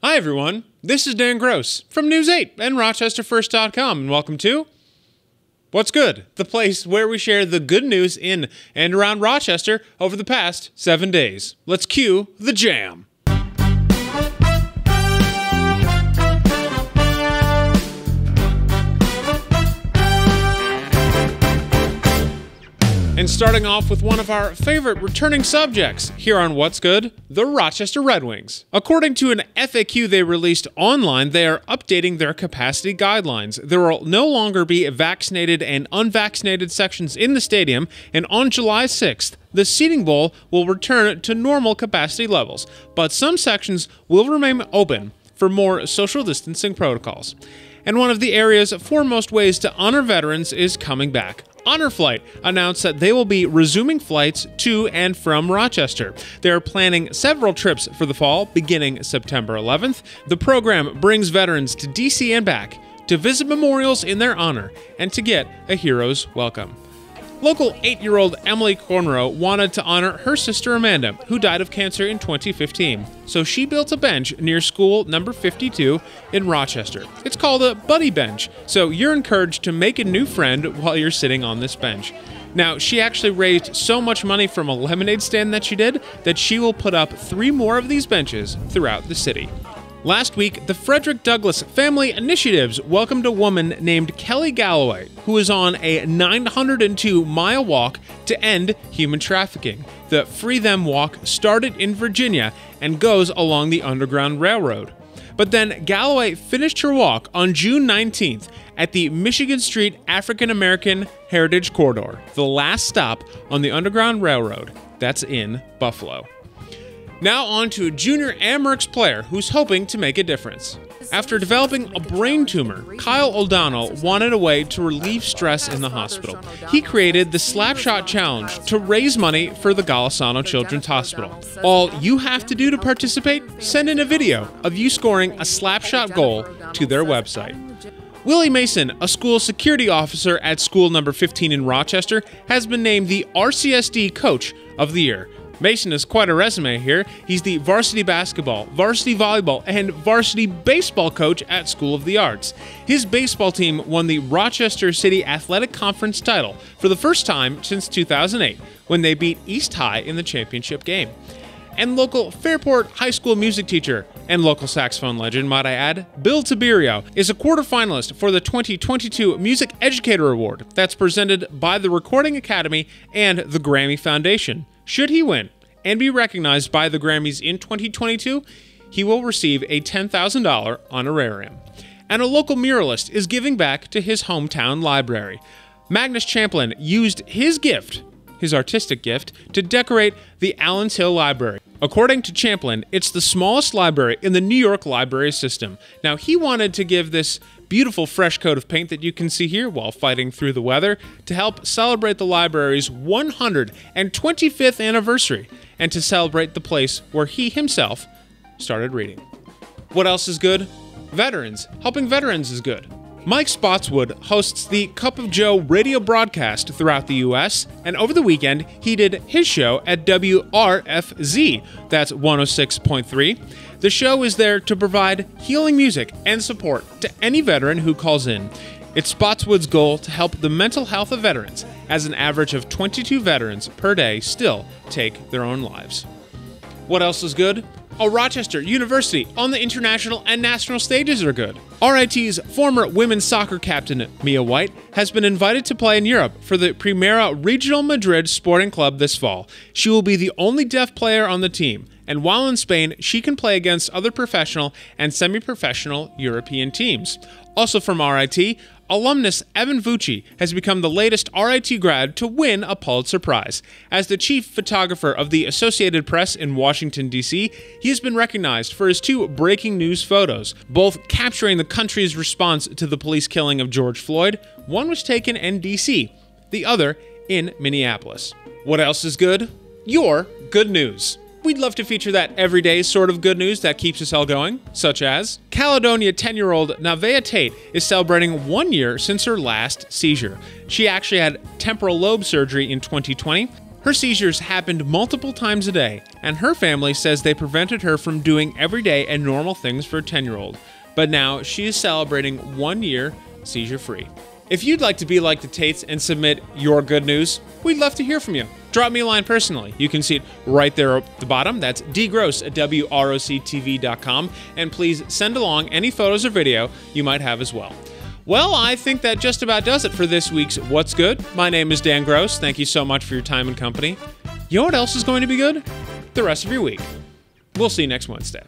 Hi everyone, this is Dan Gross from News 8 and RochesterFirst.com, and welcome to What's Good, the place where we share the good news in and around Rochester over the past 7 days. Let's cue the jam. And starting off with one of our favorite returning subjects here on What's Good, the Rochester Red Wings. According to an FAQ they released online, they are updating their capacity guidelines. There will no longer be vaccinated and unvaccinated sections in the stadium, and on July 6th, the seating bowl will return to normal capacity levels, but some sections will remain open for more social distancing protocols. And one of the area's foremost ways to honor veterans is coming back. Honor Flight announced that they will be resuming flights to and from Rochester. They are planning several trips for the fall, beginning September 11th. The program brings veterans to DC and back to visit memorials in their honor and to get a hero's welcome. Local 8-year-old Emily Cornrow wanted to honor her sister Amanda, who died of cancer in 2015. So she built a bench near school number 52 in Rochester. It's called a buddy bench, so you're encouraged to make a new friend while you're sitting on this bench. Now, she actually raised so much money from a lemonade stand that she did that she will put up 3 more of these benches throughout the city. Last week, the Frederick Douglass Family Initiatives welcomed a woman named Kelly Galloway, who is on a 902-mile walk to end human trafficking. The Free Them Walk started in Virginia and goes along the Underground Railroad. But then Galloway finished her walk on June 19th at the Michigan Street African American Heritage Corridor, the last stop on the Underground Railroad. That's in Buffalo. Now on to a junior Amherst player who's hoping to make a difference. After developing a brain tumor, Kyle O'Donnell wanted a way to relieve stress in the hospital. He created the SLAPSHOT Challenge to raise money for the GOLISANO Children's Hospital. All you have to do to participate, send in a video of you scoring a SLAPSHOT goal to their website. Willie Mason, a school security officer at school number 15 in Rochester, has been named the RCSD Coach of the Year. Mason has quite a resume here. He's the varsity basketball, varsity volleyball, and varsity baseball coach at School of the Arts. His baseball team won the Rochester City Athletic Conference title for the first time since 2008, when they beat East High in the championship game. And local Fairport High School music teacher and local saxophone legend, might I add, Bill Tiberio, is a quarterfinalist for the 2022 Music Educator Award that's presented by the Recording Academy and the Grammy Foundation. Should he win and be recognized by the Grammys in 2022, he will receive a $10,000 honorarium. And a local muralist is giving back to his hometown library. Magnus Champlin used his artistic gift, to decorate the Allens Hill Library. According to Champlin, it's the smallest library in the New York library system. Now, he wanted to give this beautiful fresh coat of paint that you can see here while fighting through the weather to help celebrate the library's 125th anniversary and to celebrate the place where he himself started reading. What else is good? Veterans. Helping veterans is good. Mike Spotswood hosts the Cup of Joe radio broadcast throughout the U.S., and over the weekend, he did his show at WRFZ, that's 106.3. The show is there to provide healing music and support to any veteran who calls in. It's Spotswood's goal to help the mental health of veterans, as an average of 22 veterans per day still take their own lives. What else is good? Rochester University on the international and national stages are good. RIT's former women's soccer captain, Mia White, has been invited to play in Europe for the Primera Regional Madrid Sporting Club this fall. She will be the only deaf player on the team, and while in Spain, she can play against other professional and semi-professional European teams. Also from RIT, alumnus Evan Vucci has become the latest RIT grad to win a Pulitzer Prize. As the chief photographer of the Associated Press in Washington, D.C., he has been recognized for his 2 breaking news photos, both capturing the country's response to the police killing of George Floyd. One was taken in D.C., the other in Minneapolis. What else is good? Your good news. We'd love to feature that everyday sort of good news that keeps us all going, such as Caledonia 10-year-old Nevaeh Tate is celebrating 1 year since her last seizure. She actually had temporal lobe surgery in 2020. Her seizures happened multiple times a day, and her family says they prevented her from doing everyday and normal things for a 10-year-old. But now she is celebrating 1 year seizure-free. If you'd like to be like the Tates and submit your good news, we'd love to hear from you. Drop me a line personally. You can see it right there at the bottom. That's dgross@wroctv.com. And please send along any photos or video you might have as well. Well, I think that just about does it for this week's What's Good. My name is Dan Gross. Thank you so much for your time and company. You know what else is going to be good? The rest of your week. We'll see you next Wednesday.